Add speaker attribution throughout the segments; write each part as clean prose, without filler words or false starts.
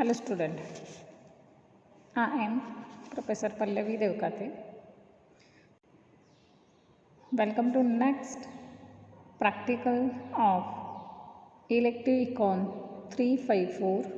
Speaker 1: Hello student, I am Professor Pallavi Devkate. Welcome to next practical of Elective Econ 354.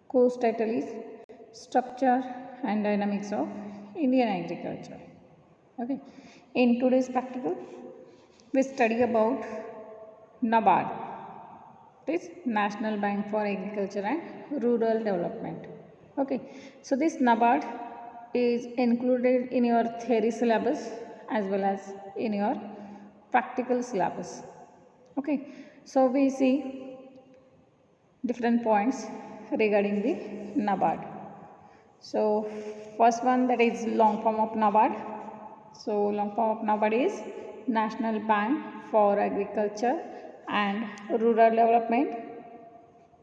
Speaker 1: Course title is Structure and Dynamics of Indian Agriculture. Okay. In today's practical, we study about NABARD. It is National Bank for Agriculture and Rural Development. Okay, so this NABARD is included in your theory syllabus as well as in your practical syllabus. Okay, so we see different points regarding the NABARD. So first one, that is long form of NABARD. So long form of NABARD is National Bank for Agriculture and Rural Development.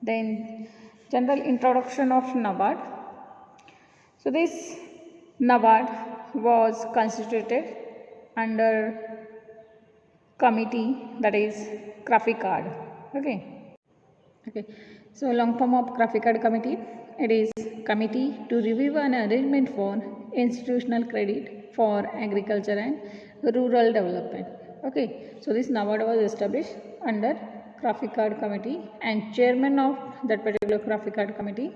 Speaker 1: Then general introduction of NABARD. So this NABARD was constituted under committee, that is CRAFICARD. Okay. So long form of CRAFICARD committee. It is committee to review an arrangement for institutional credit for agriculture and rural development. Okay. So this NABARD was established under CRAFICARD committee, and chairman of that particular CRAFICARD committee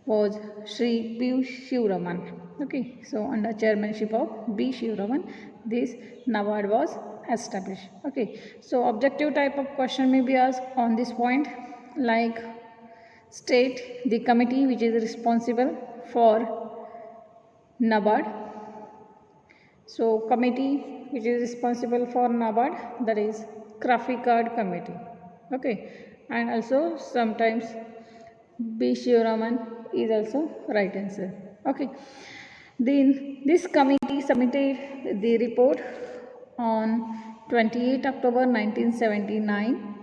Speaker 1: was Sri B. Shivraman. Okay. So under chairmanship of B. Shivraman, this NABARD was established. Okay. So objective type of question may be asked on this point, like state the committee which is responsible for NABARD. So committee which is responsible for NABARD, that is CRAFICARD committee. Okay, and also sometimes B. Shivraman is also right answer. Okay, then this committee submitted the report on 28 October 1979,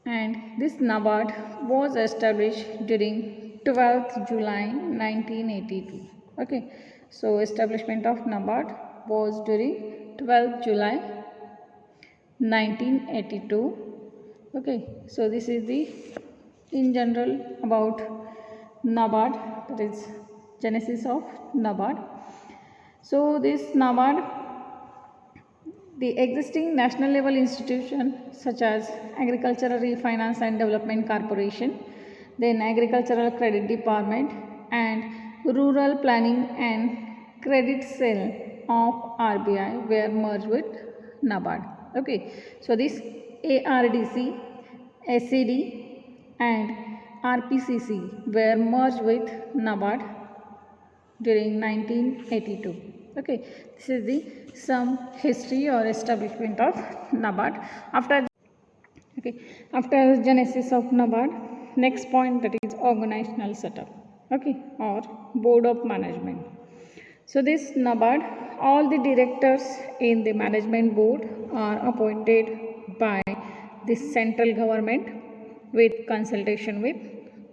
Speaker 1: and this NABARD was established during 12th July 1982. Okay, so establishment of NABARD was during 12th July 1982. Okay, so this is the in general about NABARD, that is genesis of NABARD. So this NABARD, the existing national level institution such as Agricultural Refinance and Development Corporation, then Agricultural Credit Department and Rural Planning and Credit Cell of RBI were merged with NABARD. Okay, so this ARDC, SCD and RPCC were merged with NABARD during 1982. Okay, this is the some history or establishment of NABARD. After genesis of NABARD, next point, that is organizational setup. Okay, or board of management. So this NABARD, all the directors in the management board are appointed by the central government with consultation with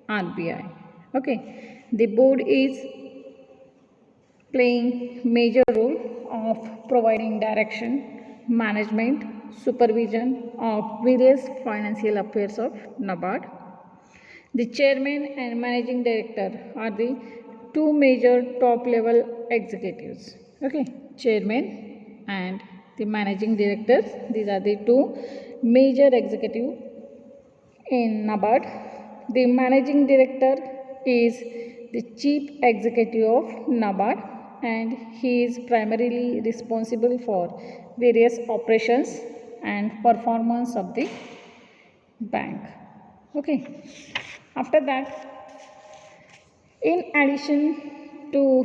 Speaker 1: RBI. Okay, the board is playing major role of providing direction, management, supervision of various financial affairs of NABARD. The chairman and managing director are the two major top level executives. Okay, chairman and the managing directors, these are the two major executive in NABARD. The managing director is the chief executive of NABARD, and he is primarily responsible for various operations and performance of the bank. Okay, after that, in addition to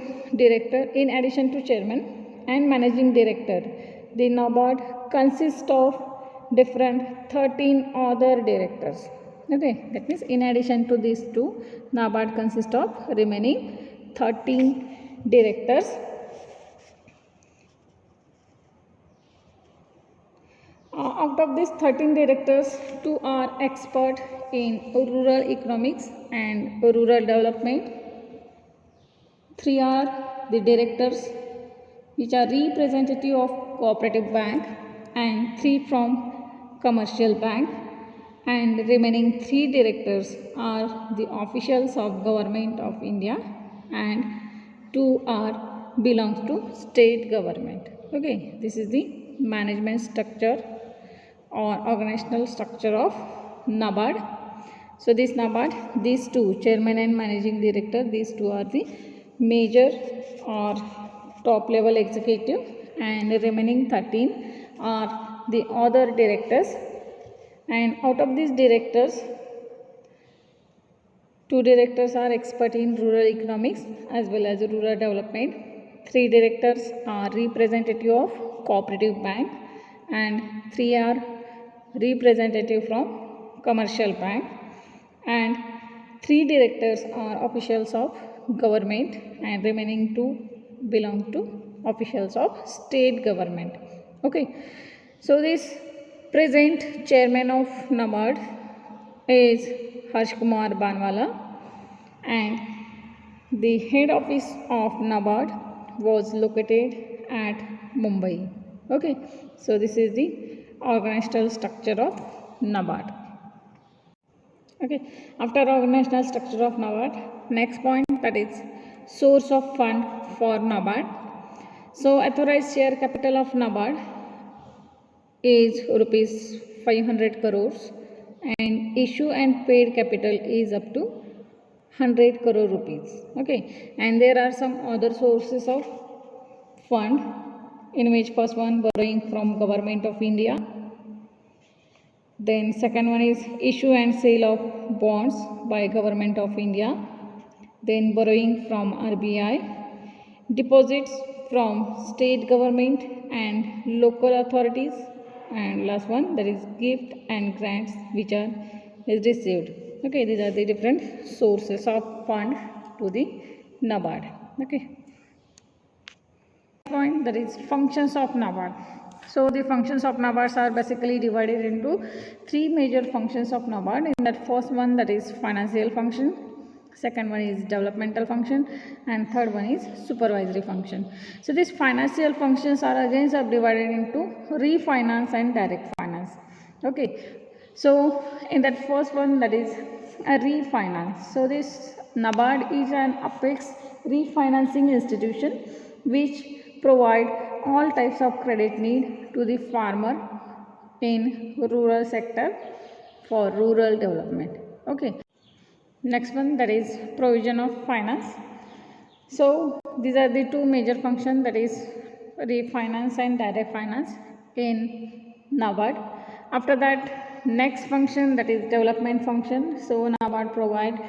Speaker 1: chairman and managing director, the NABARD consists of different 13 other directors. Okay, that means in addition to these two, NABARD consists of remaining 13 directors. Out of these 13 directors, 2 are expert in rural economics and rural development. 3 are the directors which are representative of cooperative bank, and 3 from commercial bank, and remaining 3 directors are the officials of Government of India and 2 are belongs to state government. Okay, this is the management structure or organizational structure of NABARD. So this NABARD, these two, chairman and managing director, these two are the major or top level executive, and remaining 13 are the other directors. And out of these directors, 2 directors are expert in rural economics as well as rural development. 3 directors are representative of cooperative bank and 3 are representative from commercial bank, and 3 directors are officials of government and remaining 2 belong to officials of state government. Okay, so this present chairman of NABARD is Harsh Kumar Banwala, and the head office of NABARD was located at Mumbai. Okay, so this is the organizational structure of NABARD. Okay, after organizational structure of NABARD, next point, that is source of fund for NABARD. So authorized share capital of NABARD is rupees 500 crores and issue and paid capital is up to 100 crore rupees. Okay, and there are some other sources of fund, in which first one, borrowing from Government of India. Then second one is issue and sale of bonds by Government of India. Then borrowing from RBI, deposits from state government and local authorities, and last one, that is gift and grants which are received. Okay, these are the different sources of fund to the NABARD. Okay, point, that is functions of NABARD. So the functions of NABARD are basically divided into 3 major functions of NABARD. In that first one, that is financial function, second one is developmental function, and third one is supervisory function. So these financial functions are again subdivided into refinance and direct finance. Okay, so in that first one, that is a refinance. So this NABARD is an apex refinancing institution which provide all types of credit need to the farmer in rural sector for rural development. Okay, next one, that is provision of finance. So these are the 2 major functions, that is refinance and direct finance in NABARD. After that, next function, that is development function. So NABARD provide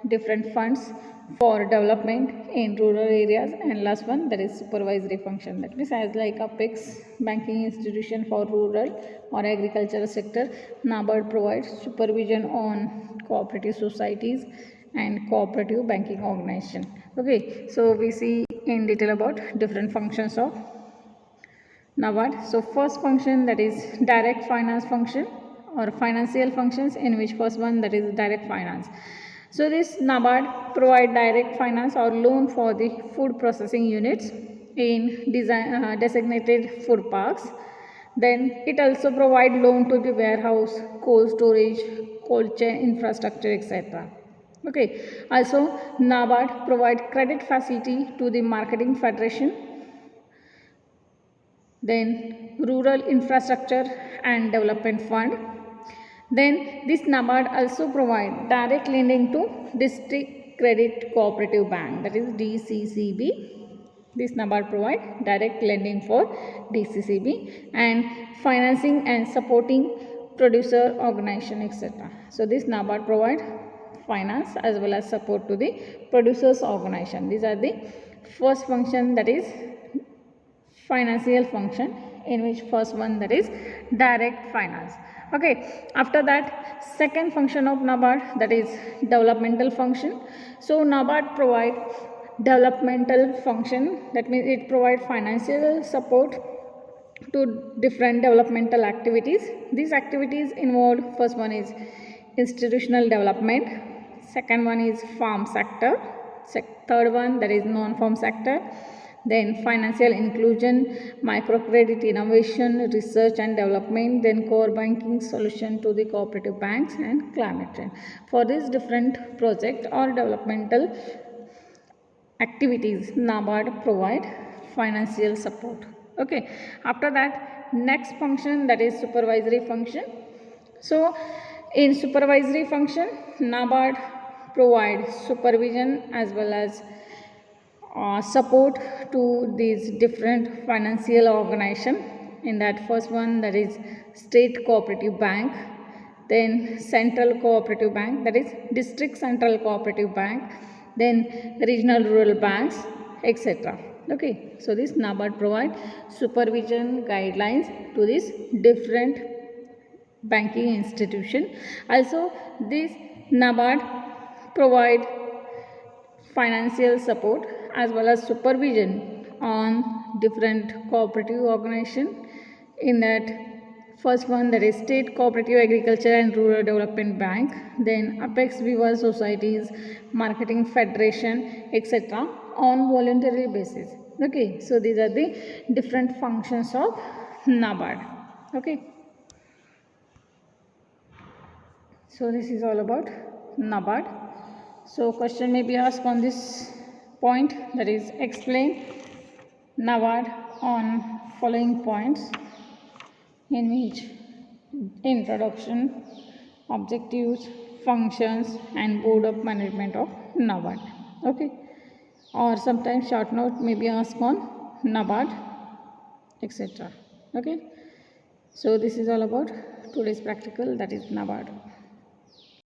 Speaker 1: different funds for development in rural areas, and last one, that is supervisory function. That means as like apex banking institution for rural or agricultural sector, NABARD provides supervision on cooperative societies and cooperative banking organization. Okay, so we see in detail about different functions of NABARD. So first function, that is direct finance function or financial functions, in which first one, that is direct finance. So this NABARD provide direct finance or loan for the food processing units in designated food parks. Then it also provide loan to the warehouse, cold storage, cold chain infrastructure, etc. Okay, also NABARD provide credit facility to the marketing federation, then rural infrastructure and development fund. Then this NABARD also provide direct lending to district credit cooperative bank, that is DCCB. This NABARD provide direct lending for DCCB and financing and supporting producer organization, etc. So this NABARD provide finance as well as support to the producers organization. These are the first function, that is financial function, in which first one, that is direct finance. Okay, after that, second function of NABARD, that is developmental function. So NABARD provide developmental function, that means it provide financial support to different developmental activities. These activities involved, first one is institutional development, second one is farm sector, third one, that is non-farm sector, then financial inclusion, microcredit innovation, research and development, then core banking solution to the cooperative banks, and climate change. For these different project or developmental activities, NABARD provide financial support. Okay, after that, next function, that is supervisory function. So in supervisory function, NABARD provides supervision as well as support to these different financial organization. In that first one, that is state cooperative bank, then central cooperative bank, that is district central cooperative bank, then regional rural banks, etc. Okay, so this NABARD provide supervision guidelines to these different banking institution. Also this NABARD provide financial support as well as supervision on different cooperative organization. In that first one, that is state cooperative agriculture and rural development bank, then apex weaver societies, marketing federation, etc. on voluntary basis. Okay, so these are the different functions of NABARD. Okay, so this is all about NABARD. So question may be asked on this point, that is explain NABARD on following points, in which introduction, objectives, functions and board of management of NABARD. Okay, or sometimes short note may be asked on NABARD, etc. Okay, so this is all about today's practical, that is NABARD.